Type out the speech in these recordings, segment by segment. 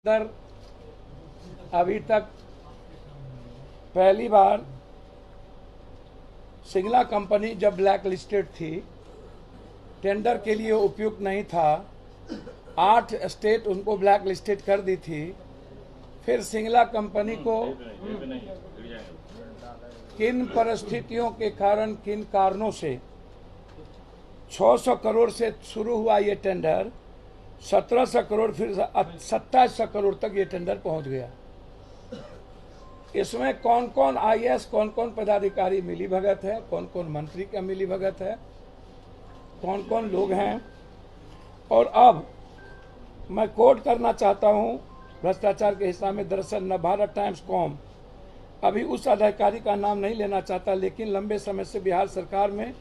अंदर अभी तक पहली बार सिंगला कंपनी जब ब्लैक लिस्टेड थी, टेंडर के लिए उपयुक्त नहीं था, 8 स्टेट उनको ब्लैक लिस्टेड कर दी थी। फिर सिंगला कंपनी को किन परिस्थितियों के कारण, किन कारणों से 600 करोड़ से शुरू हुआ ये टेंडर 1700 करोड़ फिर 2700 करोड़ तक ये टेंडर पहुंच गया। इसमें कौन कौन आईएएस, कौन कौन पदाधिकारी मिली भगत है, कौन कौन मंत्री का मिली भगत है, कौन कौन लोग हैं। और अब मैं कोट करना चाहता हूं भ्रष्टाचार के हिसाब में। दरअसल नवभारत टाइम्स कॉम अभी उस अधिकारी का नाम नहीं लेना चाहता, लेकिन लंबे समय से बिहार सरकार में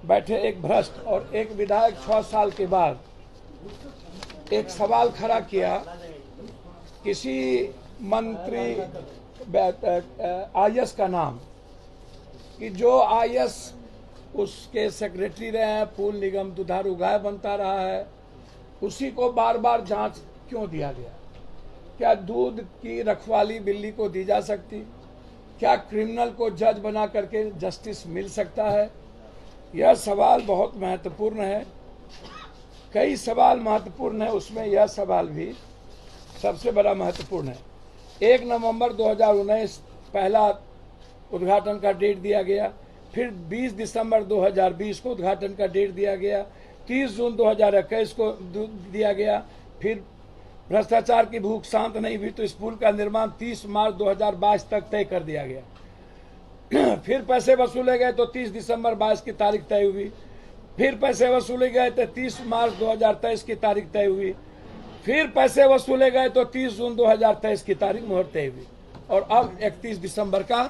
बैठे एक भ्रष्ट और एक विधायक 6 साल के बाद एक सवाल खड़ा किया, किसी मंत्री आईएएस का नाम, कि जो आईएएस उसके सेक्रेटरी रहे हैं, पुल निगम दुधारू गाय बनता रहा है, उसी को बार बार जांच क्यों दिया गया? क्या दूध की रखवाली बिल्ली को दी जा सकती? क्या क्रिमिनल को जज बना करके जस्टिस मिल सकता है? यह सवाल बहुत महत्वपूर्ण है। कई सवाल महत्वपूर्ण है, उसमें यह सवाल भी सबसे बड़ा महत्वपूर्ण है। 1 नवंबर 2019 पहला उद्घाटन का डेट दिया गया, फिर 20 दिसंबर 2020 को उद्घाटन का डेट दिया गया, 30 जून 2021 को दिया गया। फिर भ्रष्टाचार की भूख शांत नहीं हुई तो इस पुल का निर्माण 30 मार्च 2022 तक तय कर दिया गया। फिर पैसे वसूले गए तो 30 दिसंबर 22 की तारीख तय हुई। फिर पैसे वसूले गए तो 30 मार्च 2023 की तारीख तय हुई। फिर पैसे वसूले गए तो 30 जून 2023 की तारीख मुहूर्त तय हुई, और अब 31 दिसंबर का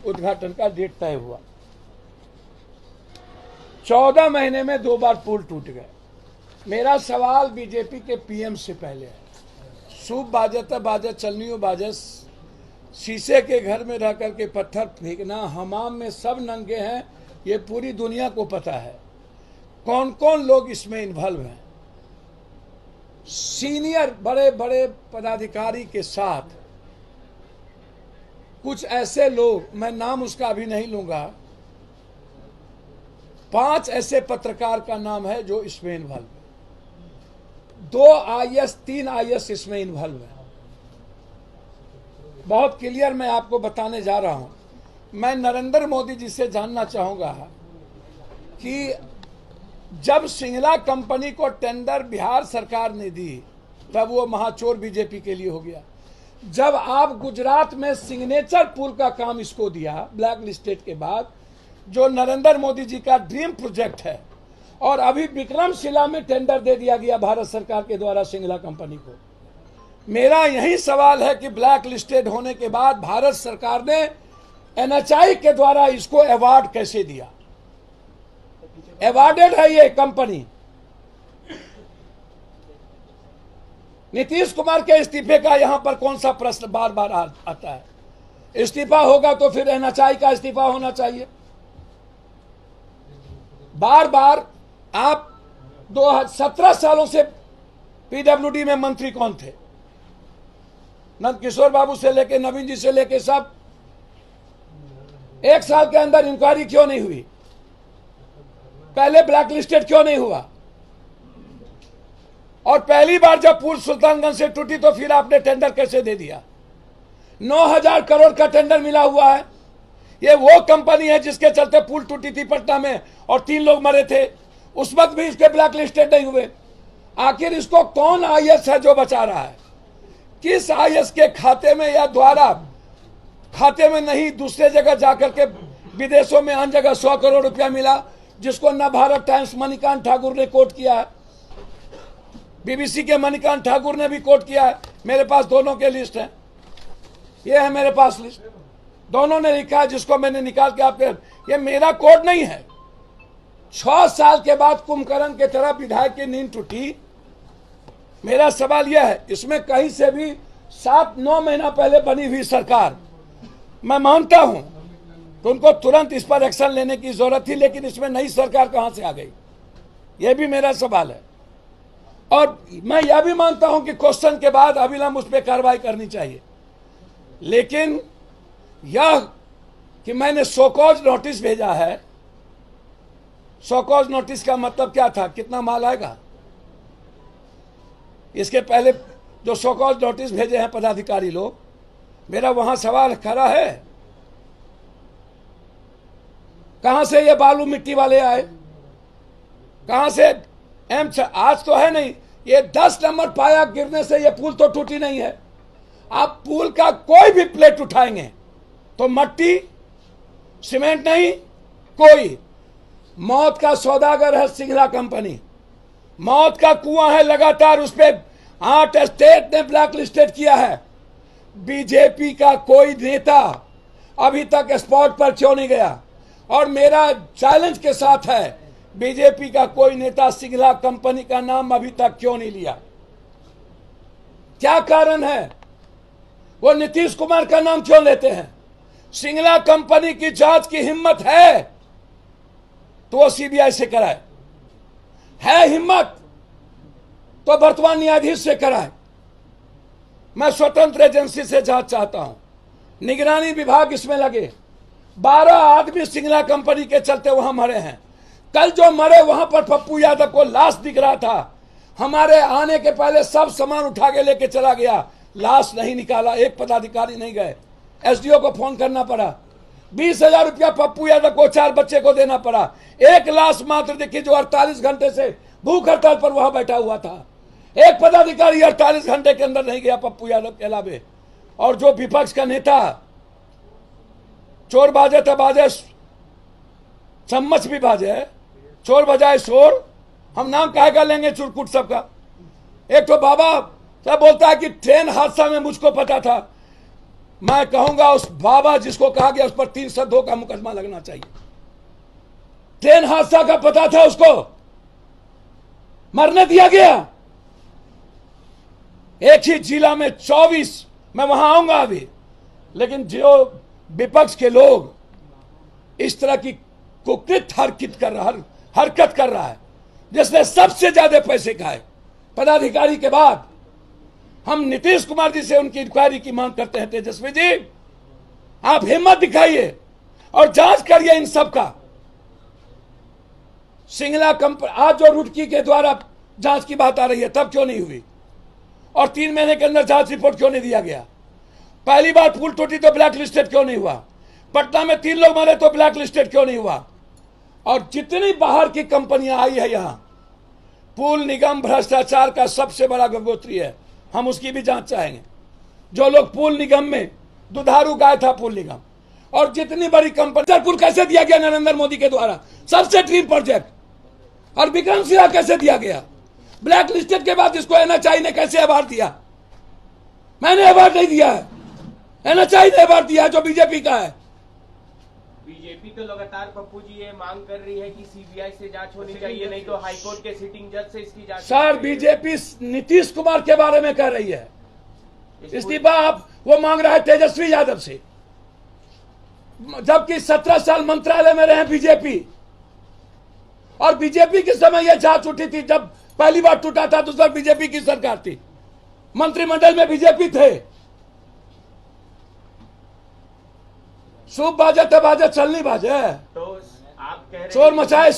उद्घाटन का डेट तय हुआ। 14 महीने में 2 बार पुल टूट गए। मेरा सवाल बीजेपी के पीएम से पहले है। सूप बाजत बाजत चलनियों बाजस, शीशे के घर में रह करके पत्थर फेंकना, हमाम में सब नंगे हैं, ये पूरी दुनिया को पता है। कौन कौन लोग इसमें इन्वॉल्व हैं? सीनियर बड़े बड़े पदाधिकारी के साथ कुछ ऐसे लोग, मैं नाम उसका अभी नहीं लूंगा, 5 ऐसे पत्रकार का नाम है जो इसमें इन्वॉल्व है। 2 आईएएस 3 आईएएस इसमें इन्वॉल्व है। बहुत क्लियर मैं आपको बताने जा रहा हूं। मैं नरेंद्र मोदी जी से जानना चाहूंगा कि जब सिंगला कंपनी को टेंडर बिहार सरकार ने दी तब वो महाचोर बीजेपी के लिए हो गया। जब आप गुजरात में सिग्नेचर पुल का काम इसको दिया ब्लैक लिस्टेड के बाद, जो नरेंद्र मोदी जी का ड्रीम प्रोजेक्ट है, और अभी विक्रमशिला में टेंडर दे दिया गया भारत सरकार के द्वारा सिंगला कंपनी को। मेरा यही सवाल है कि ब्लैक लिस्टेड होने के बाद भारत सरकार ने एनएचआई के द्वारा इसको अवार्ड कैसे दिया? अवार्डेड है ये कंपनी। नीतीश कुमार के इस्तीफे का यहां पर कौन सा प्रश्न बार बार आता है? इस्तीफा होगा तो फिर एनएचआई का इस्तीफा होना चाहिए। बार बार आप 17 सालों से पीडब्ल्यूडी में मंत्री कौन थे? नंद किशोर बाबू से लेके नवीन जी से लेके सब, 1 साल के अंदर इंक्वायरी क्यों नहीं हुई? पहले ब्लैक लिस्टेड क्यों नहीं हुआ? और पहली बार जब पुल सुल्तानगंज से टूटी तो फिर आपने टेंडर कैसे दे दिया? 9000 करोड़ का टेंडर मिला हुआ है। ये वो कंपनी है जिसके चलते पुल टूटी थी पटना में और 3 लोग मरे थे, उस वक्त भी इसके ब्लैक लिस्टेड नहीं हुए। आखिर इसको कौन आईएएस है जो बचा रहा है? किस आईएएस के खाते में या द्वारा खाते में नहीं, दूसरे जगह जाकर के विदेशों में अन्य जगह 100 करोड़ रुपया मिला, जिसको नवभारत टाइम्स मणिकांत ठाकुर ने कोट किया है, बीबीसी के मणिकांत ठाकुर ने भी कोट किया है। मेरे पास दोनों के लिस्ट है, ये है मेरे पास लिस्ट, दोनों ने लिखा है, जिसको मैंने निकाल के आपके, ये मेरा कोड नहीं है। 6 साल के बाद कुंभकर्ण के तरह विधायक की नींद टूटी। मेरा सवाल यह है, इसमें कहीं से भी 7-9 महीना पहले बनी हुई सरकार, मैं मानता हूं तो उनको तुरंत इस पर एक्शन लेने की जरूरत थी, लेकिन इसमें नई सरकार कहां से आ गई? यह भी मेरा सवाल है। और मैं यह भी मानता हूं कि क्वेश्चन के बाद अविलंब उस पर कार्रवाई करनी चाहिए, लेकिन यह कि मैंने शोकॉज नोटिस भेजा है, शोकॉज नोटिस का मतलब क्या था, कितना माल आएगा? इसके पहले जो शोकॉज नोटिस भेजे हैं पदाधिकारी लोग, मेरा वहां सवाल खड़ा है, कहां से ये बालू मिट्टी वाले आए, कहां से? आज तो है नहीं, ये 10 नंबर पाया गिरने से ये पुल तो टूटी नहीं है। आप पुल का कोई भी प्लेट उठाएंगे तो मट्टी सीमेंट नहीं, कोई। मौत का सौदागर है सिंगला कंपनी, मौत का कुआं है लगातार, उस पर 8 स्टेट ने ब्लैक लिस्टेड किया है। बीजेपी का कोई नेता अभी तक स्पॉट पर क्यों नहीं गया? और मेरा चैलेंज के साथ है, बीजेपी का कोई नेता सिंगला कंपनी का नाम अभी तक क्यों नहीं लिया? क्या कारण है? वो नीतीश कुमार का नाम क्यों लेते हैं? सिंगला कंपनी की जांच की हिम्मत है तो वो सीबीआई से कराए, है हिम्मत तो वर्तमान न्यायाधीश से कराए। मैं स्वतंत्र एजेंसी से जांच चाहता हूं, निगरानी विभाग इसमें लगे। 12 आदमी सिंगला कंपनी के चलते वहां मरे हैं। कल जो मरे वहां पर पप्पू यादव को लाश दिख रहा था, हमारे आने के पहले सब सामान उठा के लेके चला गया, लाश नहीं निकाला, एक पदाधिकारी नहीं गए। एसडीओ को फोन करना पड़ा, 20,000 रुपया पप्पू यादव को 4 बच्चे को देना पड़ा। एक लाश मात्र देखिए जो 48 घंटे से भूख हड़ताल पर वहां बैठा हुआ था। एक पदाधिकारी 48 घंटे के अंदर नहीं गया पप्पू यादव के अलावे। और जो विपक्ष का नेता चोर बाजे तो बाजे, चम्मच भी बाजे, चोर बजाए शोर, हम नाम काहे लेंगे चुरकुट सबका। एक तो बाबा सब बोलता है कि ट्रेन हादसा में मुझको पता था। मैं कहूंगा उस बाबा जिसको कहा गया उस पर 302 का मुकदमा लगना चाहिए। ट्रेन हादसा का पता था उसको, मरने दिया गया। एक ही जिला में 24, मैं वहां आऊंगा अभी, लेकिन जो विपक्ष के लोग इस तरह की कुकृत हरकत कर रहा है, जिसने सबसे ज्यादा पैसे खाए पदाधिकारी के बाद, हम नीतीश कुमार जी से उनकी इंक्वायरी की मांग करते हैं। तेजस्वी जी, आप हिम्मत दिखाइए और जांच करिए इन सब का। सिंगला कंपनी आज जो रुड़की के द्वारा जांच की बात आ रही है, तब क्यों नहीं हुई? और 3 महीने के अंदर जांच रिपोर्ट क्यों नहीं दिया गया? पहली बार पुल टूटी तो ब्लैक लिस्टेड क्यों नहीं हुआ? पटना में 3 लोग मरे तो ब्लैक लिस्टेड क्यों नहीं हुआ? और जितनी बाहर की कंपनियां आई है यहां, पुल निगम भ्रष्टाचार का सबसे बड़ा गंगोत्री है, हम उसकी भी जांच चाहेंगे। जो लोग पुल निगम में दुधारू गाय था पुल निगम, और जितनी बड़ी कंपनी, पुल कैसे दिया गया नरेंद्र मोदी के द्वारा, सबसे ड्रीम प्रोजेक्ट, और विक्रमशिला कैसे दिया गया? ब्लैक लिस्टेड के बाद इसको एनएचआई ने कैसे अवार्ड दिया? मैंने अवार्ड नहीं दिया है, एनएचआई ने अवार्ड दिया है जो बीजेपी का है। बीजेपी तो लगातार पप्पू जी ये मांग कर रही है कि सीबीआई से जांच होनी चाहिए, नहीं तो हाईकोर्ट के सिटिंग जज से इसकी जांच। सर, बीजेपी नीतीश कुमार के बारे में कह रही है इस्तीफा, आप वो मांग रहा है तेजस्वी यादव से, जबकि 17 साल मंत्रालय में रहे बीजेपी। और बीजेपी के समय यह जांच उठी थी, जब पहली बार टूटा था तो सर बीजेपी की सरकार थी, मंत्रिमंडल में बीजेपी थे। शुभ बाजे तो बाजे, चलनी बाजे, तो आप कह रहे हैं चोर मचाए